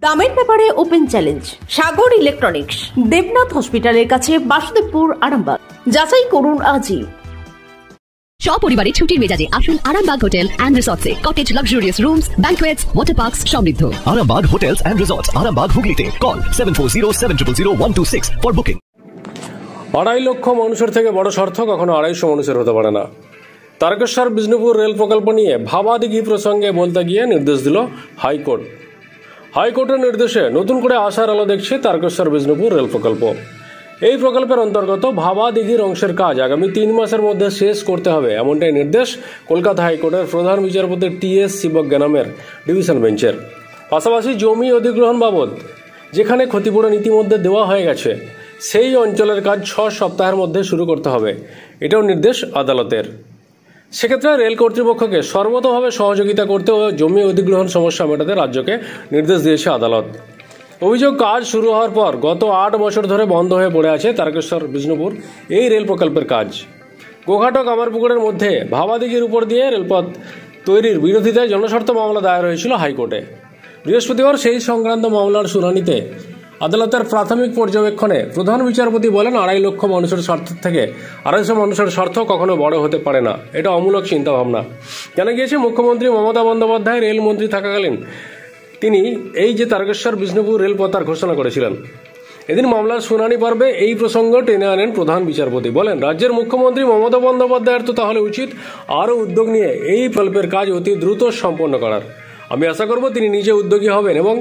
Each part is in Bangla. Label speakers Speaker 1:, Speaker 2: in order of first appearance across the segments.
Speaker 1: দামের ব্যাপারে ওপেন চ্যালেঞ্জ সাগর ইলেকট্রনিক্স, দেবনাথ হসপিটালের কাছে, বাসুদেবপুর, আরামবাগ। যাচাই করুন আজই।
Speaker 2: সপরিবারে ছুটির মেজাজে আসুন আরামবাগ হোটেল অ্যান্ড রিসর্টসে। Cottage, luxurious rooms, banquets, water parks সমৃদ্ধ।
Speaker 3: Arambagh hotels and resorts, Arambagh, হুগলিতে। Call 7407000126 for booking.
Speaker 4: 2.5 লক্ষ মানুষের থেকে বড় স্বার্থ কখনো 250 মানুষের হতে পারে না। তারকেশ্বর বিষ্ণুপুর রেল প্রকল্প নিয়ে ভাবাদিঘি প্রসঙ্গে বলতে গিয়ে নির্দেশ দিল হাইকোর্ট। হাইকোর্টের নির্দেশে নতুন করে আশার আলো দেখছে তারকেশ্বর বিষ্ণুপুর রেল প্রকল্প। এই প্রকল্পের অন্তর্গত ভাবাদিঘির অংশের কাজ আগামী 3 মাসের মধ্যে শেষ করতে হবে, এমনটাই নির্দেশ কলকাতা হাইকোর্টের প্রধান বিচারপতি টি.এস. শিবজ্ঞানমের ডিভিশন বেঞ্চের। পাশাপাশি জমি অধিগ্রহণ বাবদ যেখানে ক্ষতিপূরণ ইতিমধ্যে দেওয়া হয়ে গেছে, সেই অঞ্চলের কাজ 6 সপ্তাহের মধ্যে শুরু করতে হবে, এটাও নির্দেশ আদালতের। সেক্ষেত্রে রেল কর্তৃপক্ষকে সর্বতোভাবে সহযোগিতা করতে ও জমি অধিগ্রহণ সমস্যা মেটাতে রাজ্যকে নির্দেশ দিয়েছে আদালত। অভিযোগ, কাজ শুরু হওয়ার পর গত 8 বছর ধরে বন্ধ হয়ে পড়ে আছে তারকেশ্বর বিষ্ণুপুর এই রেল প্রকল্পের কাজ। গোঘাট ও কামারপুকুরের মধ্যে ভাবাদিঘির উপর দিয়ে রেলপথ তৈরির বিরোধিতায় জনস্বার্থ মামলা দায়ের হয়েছিল হাইকোর্টে। বৃহস্পতিবার সেই সংক্রান্ত মামলার শুনানিতে আদালতের প্রাথমিক পর্যবেক্ষণে প্রধান বিচারপতি বলেন, 2.5 লক্ষ মানুষের স্বার্থ থেকে 250 মানুষের স্বার্থ কখনো বড় হতে পারে না। এটা অমূলক চিন্তাভাবনা। জানা গিয়েছে, মুখ্যমন্ত্রী মমতা বন্দ্যোপাধ্যায় রেলমন্ত্রী থাকাকালীন তিনি এই যে তারকেশ্বর বিষ্ণুপুর রেলপথ ঘোষণা করেছিলেন। এদিন মামলার শুনানি পর্বে এই প্রসঙ্গ টেনে আনেন প্রধান বিচারপতি। বলেন, রাজ্যের মুখ্যমন্ত্রী মমতা বন্দ্যোপাধ্যায়ের তো তাহলে উচিত আরও উদ্যোগ নিয়ে এই প্রকল্পের কাজ অতি দ্রুত সম্পন্ন করার। আমি আশা করব তিনি নিজে উদ্যোগী হবেন এবং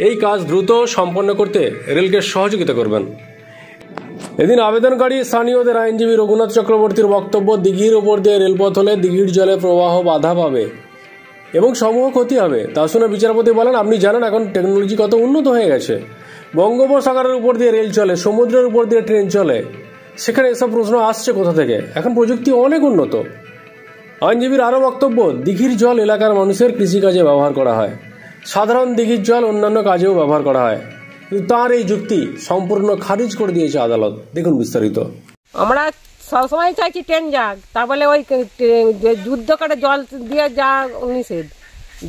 Speaker 4: এই কাজ দ্রুত সম্পন্ন করতে রেলকে সহযোগিতা করবেন। এদিন আবেদনকারী স্থানীয়দের আইনজীবী রঘুনাথ চক্রবর্তীর বক্তব্য, দিঘির ওপর দিয়ে রেলপথ হলে দিঘির জলে প্রবাহ বাধা পাবে এবং সমূহ ক্ষতি হবে। তা শুনে বিচারপতি বলেন, আপনি জানেন এখন টেকনোলজি কত উন্নত হয়ে গেছে। বঙ্গোপসাগরের উপর দিয়ে রেল চলে, সমুদ্রের উপর দিয়ে ট্রেন চলে, সেখানে এসব প্রশ্ন আসছে কোথা থেকে? এখন প্রযুক্তি অনেক উন্নত। আইনজীবীর আরও বক্তব্য, দিঘির জল এলাকার মানুষের কৃষিকাজে ব্যবহার করা হয়, সাধারণ দিঘির জল অন্যান্য কাজেও ব্যবহার করা হয়। কিন্তু তার এই যুক্তি সম্পূর্ণ খারিজ করে দিয়েছে আদালত। দেখুন বিস্তারিত।
Speaker 5: আমরা সবসময় চাইছি ট্রেন যাক, তা বলে ওই যুদ্ধ করে জল দিয়ে যা নিষেধ,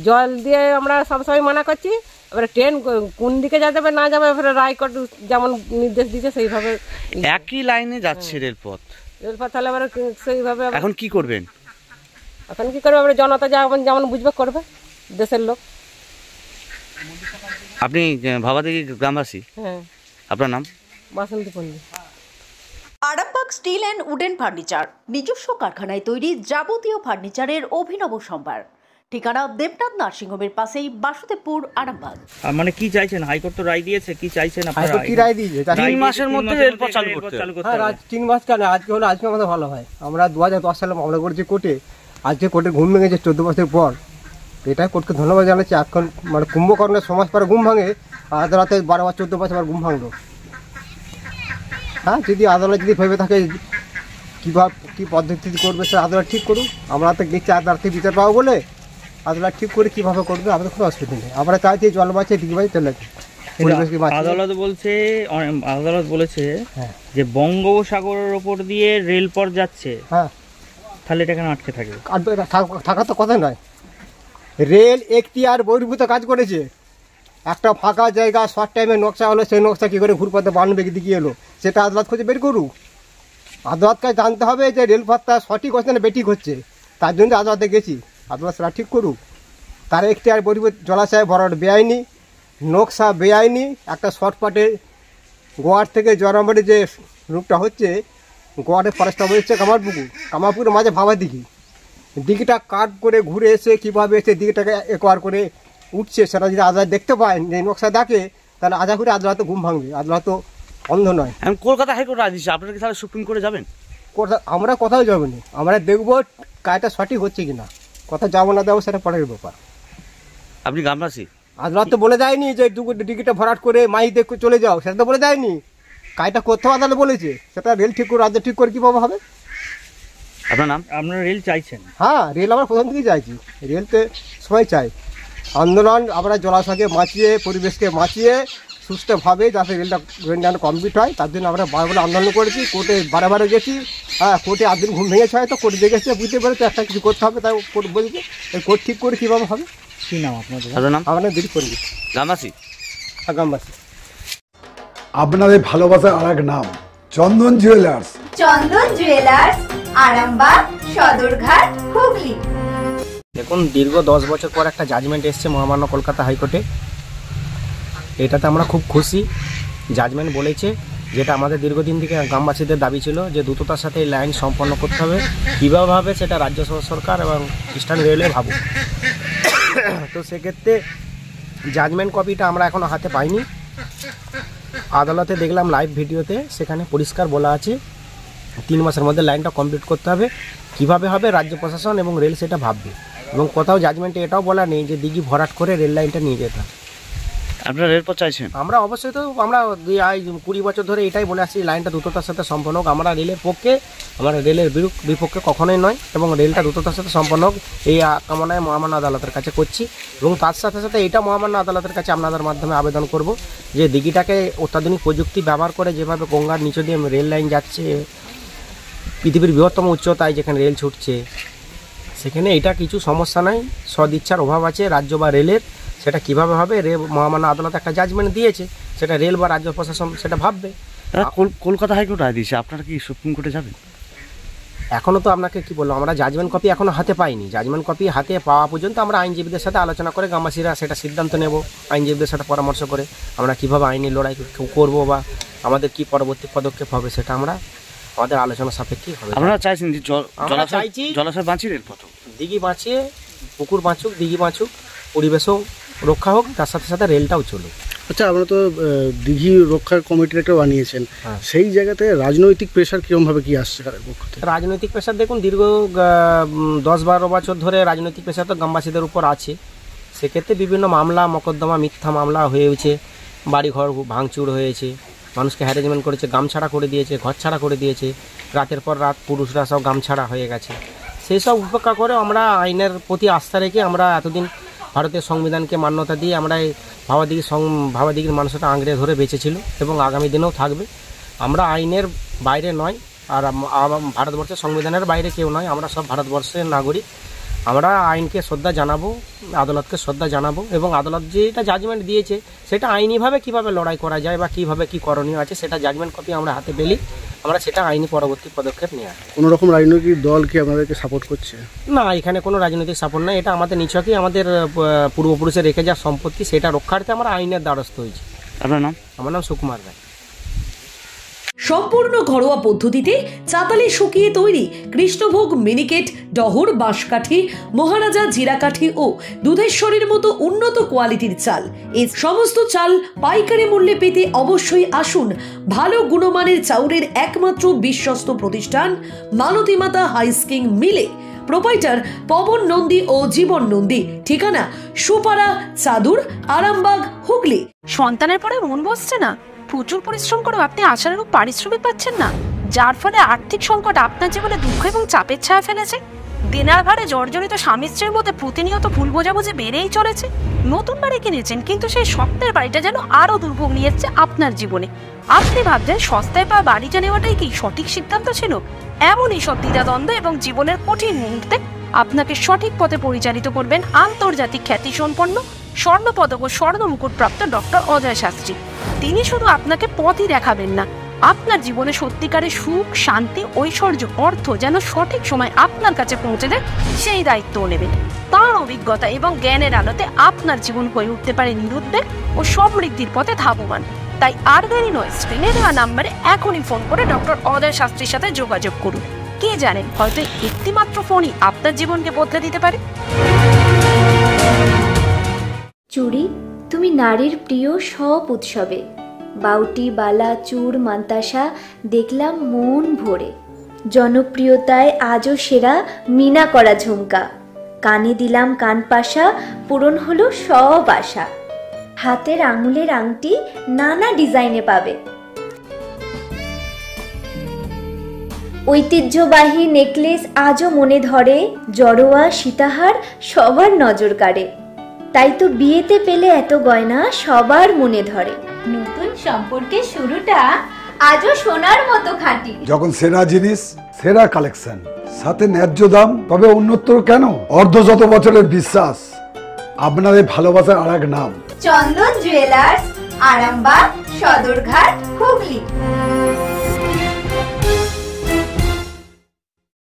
Speaker 5: জল দিয়ে আমরা সবসময় মানা করছি। এবারে ট্রেন কোন দিকে যাবে না যাবে, এবারে রায়কোর্ট যেমন নির্দেশ দিচ্ছে সেইভাবে
Speaker 6: একই লাইনে যাচ্ছে রেলপথ।
Speaker 5: তাহলে এবারে সেইভাবে
Speaker 6: এখন কি করবেন?
Speaker 5: এখন কি করবে, এবারে জনতা যেমন বুঝবে করবে, দেশের লোক।
Speaker 6: আপনি ভাবাদিঘি গ্রামবাসী?
Speaker 5: হ্যাঁ।
Speaker 6: আপনার নাম?
Speaker 5: বাসন্তী পল্লী।
Speaker 1: Arambagh steel and wooden furniture, নিজস্ব কারখানায় তৈরি যাবতীয় ফার্নিচারের অভিনব সম্ভার। ঠিকানা দেবনাথ নার্সিংহোমের পাশেই, বাসুদেবপুর, আরামবাগ।
Speaker 7: মানে কি চাইছেন? হাইকোর্ট তো রায় দিয়েছে, কি চাইছেন আপনারা?
Speaker 8: কি রায় দিয়েছে?
Speaker 6: 3 মাসের মধ্যে রেলপথ চালু করতে হবে।
Speaker 8: হ্যাঁ, 3 মাস কেন, আজকে হলো, আজকে আমাদের ভালো হয়। আমরা 2010 সালে মামলা করেছি কোর্টে, আজকে কোর্টে ঘুম ভেঙেছে 14 বছর পর। এটা কোর্টকে ধন্যবাদ জানাচ্ছি। এখন মানে কুম্ভকর্ণের সমাজ পরে ঘুম ভাঙে, আদালতে 12 বা 14 বছর ঘুম ভাঙলো। হ্যাঁ, যদি আদালত যদি ভেবে থাকে কীভাবে কী পদ্ধতি করবে, সে আদালত ঠিক করুক। আমরা তো দেখছি আদালত থেকে বিচার পাবো বলে আদালত ঠিক করে কীভাবে করবে, আমাদের কোনো অসুবিধা নেই। আমরা চাইছি জল বাঁচে, দিকে বাঁচে, চলে
Speaker 7: আদালত বলেছে যে বঙ্গোপসাগরের ওপর দিয়ে রেলপথ যাচ্ছে।
Speaker 8: হ্যাঁ,
Speaker 7: তাহলে এটা কেন আটকে থাকবে?
Speaker 8: থাকা তো কথা নয়। রেল এখতিয়ার বহির্ভূত কাজ করেছে। একটা ফাঁকা জায়গা শর্ট টাইমে নকশা হলো, সেই নকশা কী করে ঘুরপথে বানবে দিকে এলো, সেটা আদালত খুঁজে বের করুক। আদালতকে জানতে হবে যে রেলপথটা সঠিক হচ্ছে না বেঠিক হচ্ছে, তার জন্য আদালতে গেছি। আদালত সেটা ঠিক করুক। তার এখতিয়ার বহির্ভূত জলাশয় ভরাট বেআইনি, নকশা বেআইনি। একটা শর্টকাটে গোয়ার থেকে জয়রামবাড়ি যে রুটটা হচ্ছে, গোয়ারে ফরেস্ট অফিস হচ্ছে কামারপুকুরের মাঝে ভাবাদিঘি, দিঘিটা কাট করে ঘুরে এসে কীভাবে এসে দিঘিটাকে একবার করে উঠছে, সেটা যদি আদালত দেখতে পায়, যে নকশা দেখে, তাহলে আধা করে আদালত ঘুম ভাঙবে। আদালত তো অন্ধ নয়।
Speaker 6: এখন কলকাতা হাইকোর্ট রায় দিচ্ছে, আপনারা কি তাহলে সুপ্রিম কোর্টে যাবেন?
Speaker 8: আমরা কোথাও যাবো না, আমরা দেখবো কাজটা সঠিক হচ্ছে কিনা। কোথাও যাবো না দেবো সেটা পরের ব্যাপার।
Speaker 6: আপনি গ্রামবাসী?
Speaker 8: আদালত তো বলে দেয়নি যে টিকিটটা ভরাট করে মাই দেখে চলে যাও, সেটা তো বলে দেয়নি। কাজটা করতে আদালত বলেছে, সেটা রেল ঠিক করে, রাজ্য ঠিক করে কীভাবে হবে?
Speaker 6: আপনার নাম?
Speaker 7: আপনারা রেল চাইছেন?
Speaker 8: হ্যাঁ, রেল আমরা প্রথম থেকেই চাইছি। রেলতে সবাই চাই। আন্দোলন আমরা জলাশয়কে বাঁচিয়ে, পরিবেশকে বাঁচিয়ে সুস্থভাবে যাতে রেলটা যেন কমপ্লিট হয়, তার জন্য আমরা বারবার আন্দোলন করেছি। কোর্টে বারে গেছি। হ্যাঁ, কোর্টে 8 দিন ঘুম ভেঙেছে, হয়তো কোর্টে দেখেছে, বুঝতে পেরেছে একটা কিছু করতে হবে, তাই কোর্ট বলছে। এই কোর্ট ঠিক করে কীভাবে হবে?
Speaker 7: কী নাম আপনাদের?
Speaker 6: আপনার নাম?
Speaker 8: আমরা দেরি করবি।
Speaker 6: গ্রামবাসী?
Speaker 8: গ্রামবাসী।
Speaker 9: আপনাদের ভালোবাসার আর এক নাম চন্দন জুয়েলার্স।
Speaker 10: চন্দন জুয়েলার্স, আরামবাগ, সদরঘাট, হুগলি।
Speaker 11: দেখুন, দীর্ঘ 10 বছর পর একটা জাজমেন্ট এসছে মহামান্য কলকাতা হাইকোর্টে। এটাতে আমরা খুব খুশি। জাজমেন্ট বলেছে যেটা আমাদের দীর্ঘদিন থেকে গ্রামবাসীদের দাবি ছিল যে দ্রুততার সাথে এই লাইন সম্পন্ন করতে হবে। কীভাবে হবে সেটা রাজ্য সরকার এবং ইস্টার্ন রেলওয়ে ভাবুক। তো সেক্ষেত্রে জাজমেন্ট কপিটা আমরা এখনও হাতে পাইনি। আদালতে দেখলাম লাইভ ভিডিওতে, সেখানে পরিষ্কার বলা আছে 3 মাসের মধ্যে লাইনটা কমপ্লিট করতে হবে। কিভাবে হবে রাজ্য প্রশাসন এবং রেল সেটা ভাববে। এবং কোথাও জাজমেন্টে এটাও বলা নেই যে দিঘি ভরাট করে রেল লাইনটা নিয়ে যেতে হবে।
Speaker 6: আপনারা রেলপথ চাইছেন?
Speaker 11: আমরা অবশ্যই তো আমরা 20 বছর ধরে এটাই বলে আসছি, লাইনটা দ্রুততার সাথে সম্পন্ন হোক। আমরা রেলের পক্ষে, আমরা রেলের বিপক্ষে কখনোই নয়। এবং রেলটা দ্রুততার সাথে সম্পন্ন হোক এই কামনায় মহামান্য আদালতের কাছে করছি। এবং তার সাথে সাথে এটা মহামান্য আদালতের কাছে আপনাদের মাধ্যমে আবেদন করব যে দিঘিটাকে অত্যাধুনিক প্রযুক্তি ব্যবহার করে যেভাবে গঙ্গার নিচে দিয়ে রেল লাইন যাচ্ছে, পৃথিবীর বৃহত্তম উচ্চতায় যেখানে রেল ছুটছে, সেখানে এটা কিছু সমস্যা নাই, সদিচ্ছার অভাব আছে রাজ্য বা রেলের। সেটা কিভাবে হবে মহামান্য আদালত একটা জাজমেন্ট দিয়েছে, সেটা রেল বা রাজ্য প্রশাসন সেটা ভাববে।
Speaker 6: কলকাতা হাইকোর্ট রায় দিয়েছে, আপনারা কি সুপ্রিম কোর্টে যাবেন?
Speaker 11: এখনও তো আপনাকে কি বলবো, আমরা জাজমেন্ট কপি এখনও হাতে পাইনি। জাজমেন্ট কপি হাতে পাওয়া পর্যন্ত আমরা আইনজীবীদের সাথে আলোচনা করে গ্রামবাসীরা সেটা সিদ্ধান্ত নেব। আইনজীবীদের সাথে পরামর্শ করে আমরা কীভাবে আইনি লড়াই করবো বা আমাদের কি পরবর্তী পদক্ষেপ হবে সেটা আমরা আমাদের আলোচনা সাপেক্ষেই হবে।
Speaker 6: আপনারা চাইছেন যে
Speaker 11: চাইছি
Speaker 6: জলাশয় বাঁচিয়ে রেলপথ,
Speaker 11: দিঘি বাঁচিয়ে, পুকুর বাঁচুক, দিঘি বাঁচুক, পরিবেশও রক্ষা হোক, তার সাথে সাথে রেলটাও চলুক।
Speaker 12: আচ্ছা, আপনারা তো দিঘি রক্ষার কমিটির একটা বানিয়েছেন, সেই জায়গাতে রাজনৈতিক প্রেশার কিরকমভাবে কি আসছে?
Speaker 11: রাজনৈতিক প্রেশার দেখুন, দীর্ঘ 10-12 বছর ধরে রাজনৈতিক প্রেশার তো গ্রামবাসীদের উপর আছে। সেক্ষেত্রে বিভিন্ন মামলা মোকদ্দমা, মিথ্যা মামলা হয়েছে, বাড়িঘর ভাঙচুর হয়েছে, মানুষকে হ্যারাসমেন্ট করেছে, গামছাড়া করে দিয়েছে, ঘর ছাড়া করে দিয়েছে, রাতের পর রাত পুরুষরা সব গামছাড়া হয়ে গেছে। সেই সব উপেক্ষা করে আমরা আইনের প্রতি আস্থা রেখে আমরা এতদিন ভারতের সংবিধানকে মান্যতা দিয়ে আমরা এই ভাবাদিগির মানুষটা আঁকড়ে ধরে বেঁচেছিল এবং আগামী দিনেও থাকবে। আমরা আইনের বাইরে নয়, আর ভারতবর্ষের সংবিধানের বাইরে কেউ নয়। আমরা সব ভারতবর্ষের নাগরিক। আমরা আইনকে শ্রদ্ধা জানাবো, আদালতকে শ্রদ্ধা জানাবো এবং আদালত যেটা জাজমেন্ট দিয়েছে সেটা আইনিভাবে কিভাবে লড়াই করা যায় বা কিভাবে কি করণীয় আছে সেটা জাজমেন্ট কপি আমরা হাতে পেলে আমরা সেটা আইনি পরবর্তী পদক্ষেপ নিয়ে আসবো।
Speaker 12: কোনো রকম রাজনৈতিক দল কি আপনাদেরকে সাপোর্ট করছে?
Speaker 11: না, এখানে কোনো রাজনৈতিক সাপোর্ট নাই। এটা আমাদের নিছকই আমাদের পূর্বপুরুষের রেখে যাওয়া সম্পত্তি, সেটা রক্ষার্থে আমরা আইনের দ্বারস্থ হয়েছি।
Speaker 6: আপনার নাম?
Speaker 11: আমার নাম সুকুমার রায়।
Speaker 1: সম্পূর্ণ ঘরোয়া পদ্ধতিতে চাতালে শুকিয়ে তৈরি কৃষ্ণভোগ মিনিকেট, ডহর, বাঁশকাঠি, মহারাজা জিরাকাঠি ও দুধেশ্বরীর মতো উন্নত কোয়ালিটির চাল। এই সমস্ত চাল পাইকারি মূল্যে পেতে অবশ্যই আসুন ভালো গুণমানের চাউলের একমাত্র বিশ্বস্ত প্রতিষ্ঠান মালতীমাতা হাইস্কিং মিলে। প্রোপাইটার পবন নন্দী ও জীবন নন্দী। ঠিকানা সুপারা, চাদুর, আরামবাগ, হুগলি।
Speaker 13: সন্তানের পরে মন বসছে না, প্রচুর পরিশ্রম করেও আপনি আশানুরূপ পারিশ্রমিক পাচ্ছেন না, যার ফলে আর্থিক সংকট আপনার জীবনে দুঃখ এবং চাপের ছায়া ফেলেছে। দেনার ভারে জর্জরিত স্বামী স্ত্রীর মধ্যে প্রতিনিয়ত ভুল বোঝাবুঝি বেড়েই চলেছে। নতুন বাড়ি কিনেছেন, কিন্তু সেই স্বপ্নের বাড়িটা যেন আরও দুর্ভোগ নিয়ে এসছে আপনার জীবনে। আপনি ভাবছেন সস্তায় পাওয়া বাড়িটা নেওয়াটাই কি সঠিক সিদ্ধান্ত ছিল? এমনই সব দ্বিধাদ্বন্দ্ব এবং জীবনের কঠিন মুহূর্তে আপনাকে সঠিক পথে পরিচালিত করবেন আন্তর্জাতিক খ্যাতিসম্পন্ন স্বর্ণপদক ও স্বর্ণ মুকুটপ্রাপ্ত ডক্টর অজয় শাস্ত্রী। তিনি শুধু আপনাকে পথই দেখাবেন না, আপনার জীবনে সত্যিকারের সুখ, শান্তি, ঐশ্বর্য, অর্থ যেন সঠিক সময় আপনার কাছে পৌঁছে দেয় সেই দায়িত্বও নেবেন। তার অভিজ্ঞতা এবং জ্ঞানের আলোতে আপনার জীবন হয়ে উঠতে পারে নিরুদ্বেগ ও সমৃদ্ধির পথে ধাবমান। তাই আর দেরি নয়, স্ক্রিনে দেওয়া নাম্বারে এখনই ফোন করে ডক্টর অজয় শাস্ত্রীর সাথে যোগাযোগ করুন। কে জানেন, হয়তো একটিমাত্র ফোনই আপনার জীবনকে বদলে দিতে পারে।
Speaker 10: চুড়ি, তুমি নারীর প্রিয় সব উৎসবে। বাউটি, বালা, চূড়, মান্তাসা দেখলাম মন ভরে। জনপ্রিয়তায় আজও সেরা মিনা করা ঝুমকা। কানে দিলাম কানপাশা, পূরণ হলো সব আশা। হাতের আঙুলের আংটি নানা ডিজাইনে পাবে। ঐতিহ্যবাহী নেকলেস আজও মনে ধরে। জড়োয়া, সীতাহার সবার নজর কাড়ে। তাই তো বিয়েতে পেলে এত গয়না সবার মনে ধরে। নতুন সম্পর্কের শুরুটা আজও সোনার মতো খাঁটি।
Speaker 9: যখন সেরা জিনিস, সেরা কালেকশন, সাথে ন্যায্য দাম, তবে উন্নতর কেন? অর্ধশত বছরের বিশ্বাস, আপনাদের ভালোবাসার আর এক নাম
Speaker 10: চন্দন জুয়েলার্স, আরামবাগ, সদরঘাট, হুগলি।